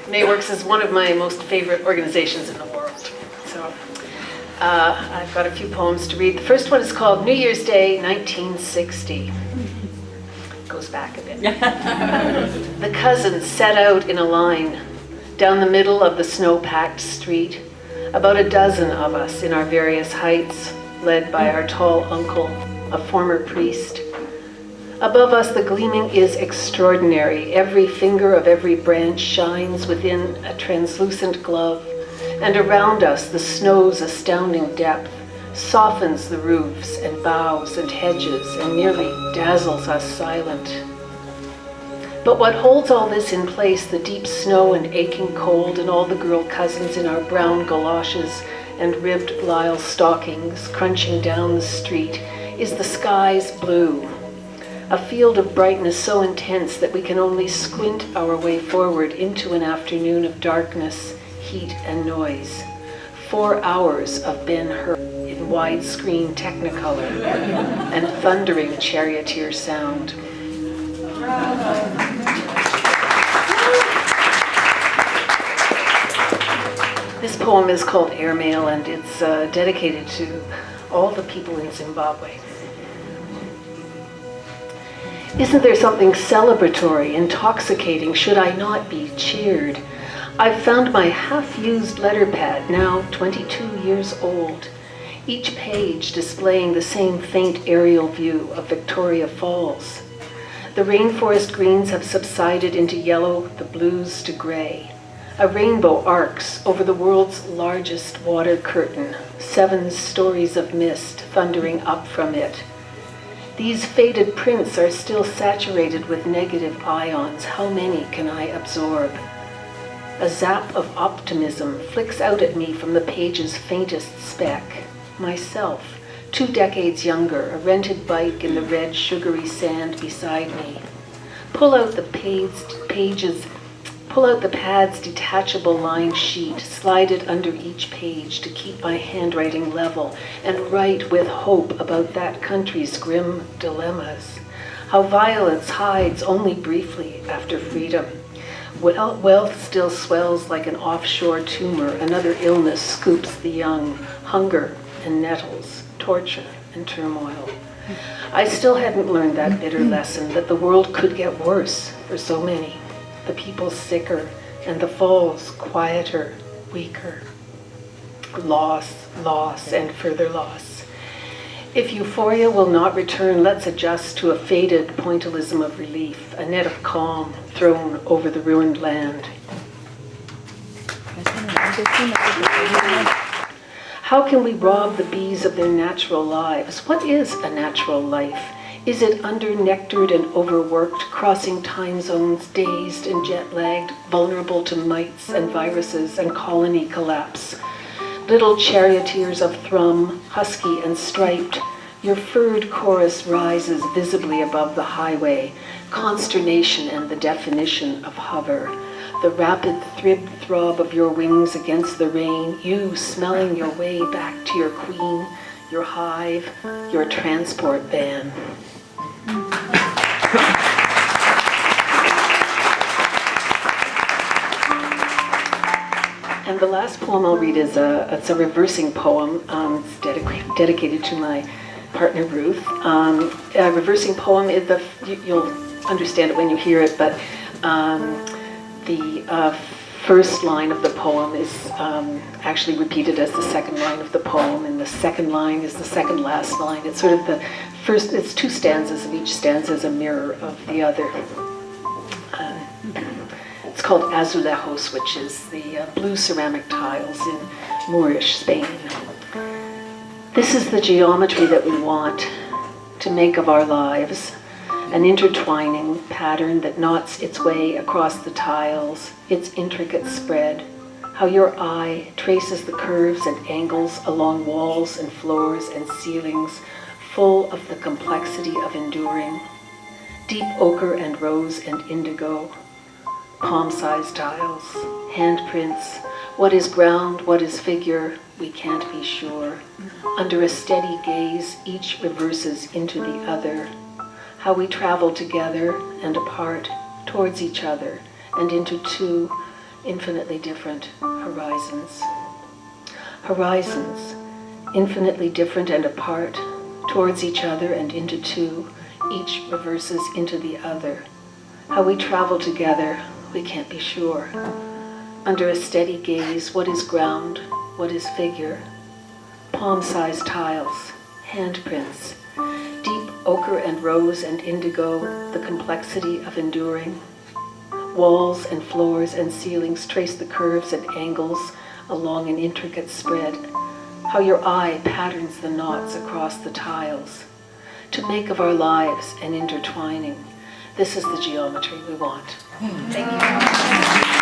Mayworks is one of my most favorite organizations in the world. So I've got a few poems to read. The first one is called New Year's Day, 1960. Goes back a bit. The cousins set out in a line down the middle of the snow-packed street, about a dozen of us in our various heights, led by our tall uncle, a former priest. Above us, the gleaming is extraordinary. Every finger of every branch shines within a translucent glove, and around us, the snow's astounding depth softens the roofs and boughs and hedges and nearly dazzles us silent. But what holds all this in place, the deep snow and aching cold and all the girl cousins in our brown galoshes and ribbed lisle stockings crunching down the street, is the sky's blue. A field of brightness so intense that we can only squint our way forward into an afternoon of darkness, heat, and noise. 4 hours of Ben-Hur in widescreen technicolor and thundering charioteer sound. This poem is called Airmail, and it's dedicated to all the people in Zimbabwe. Isn't there something celebratory, intoxicating? Should I not be cheered? I've found my half-used letter pad, now 22 years old, each page displaying the same faint aerial view of Victoria Falls. The rainforest greens have subsided into yellow, the blues to gray. A rainbow arcs over the world's largest water curtain, 7 stories of mist thundering up from it. These faded prints are still saturated with negative ions. How many can I absorb? A zap of optimism flicks out at me from the page's faintest speck. Myself, 2 decades younger, a rented bike in the red sugary sand beside me. Pull out the pad's detachable lined sheet, slide it under each page to keep my handwriting level, and write with hope about that country's grim dilemmas. How violence hides only briefly after freedom. Wealth still swells like an offshore tumor. Another illness scoops the young. Hunger and nettles, torture and turmoil. I still hadn't learned that bitter lesson, that the world could get worse for so many. The people sicker, and the falls quieter, weaker. Loss, and further loss. If euphoria will not return, let's adjust to a faded pointillism of relief, a net of calm thrown over the ruined land. How can we rob the bees of their natural lives? What is a natural life? Is it under-nectared and overworked, crossing time zones, dazed and jet-lagged, vulnerable to mites and viruses and colony collapse? Little charioteers of thrum, husky and striped, your furred chorus rises visibly above the highway, consternation and the definition of hover. The rapid throb of your wings against the rain, you smelling your way back to your queen, your hive, your transport van. And the last poem I'll read is it's a reversing poem. It's dedicated to my partner Ruth. A reversing poem is you'll understand it when you hear it, but the first line of the poem is actually repeated as the second line of the poem, and the second line is the second last line. It's sort of the first, it's 2 stanzas, and each stanza is a mirror of the other. It's called azulejos, which is the blue ceramic tiles in Moorish Spain. This is the geometry that we want to make of our lives, an intertwining pattern that knots its way across the tiles, its intricate spread, how your eye traces the curves and angles along walls and floors and ceilings, full of the complexity of enduring. Deep ochre and rose and indigo, palm-sized tiles, handprints, what is ground, what is figure, we can't be sure. Under a steady gaze, each reverses into the other. How we travel together and apart, towards each other, and into 2, infinitely different horizons. Horizons, infinitely different and apart, towards each other and into two, each reverses into the other. How we travel together, we can't be sure. Under a steady gaze, what is ground, what is figure? Palm-sized tiles, handprints, deep ochre and rose and indigo, the complexity of enduring. Walls and floors and ceilings trace the curves and angles along an intricate spread. How your eye patterns the knots across the tiles. To make of our lives an intertwining. This is the geometry we want. Thank you.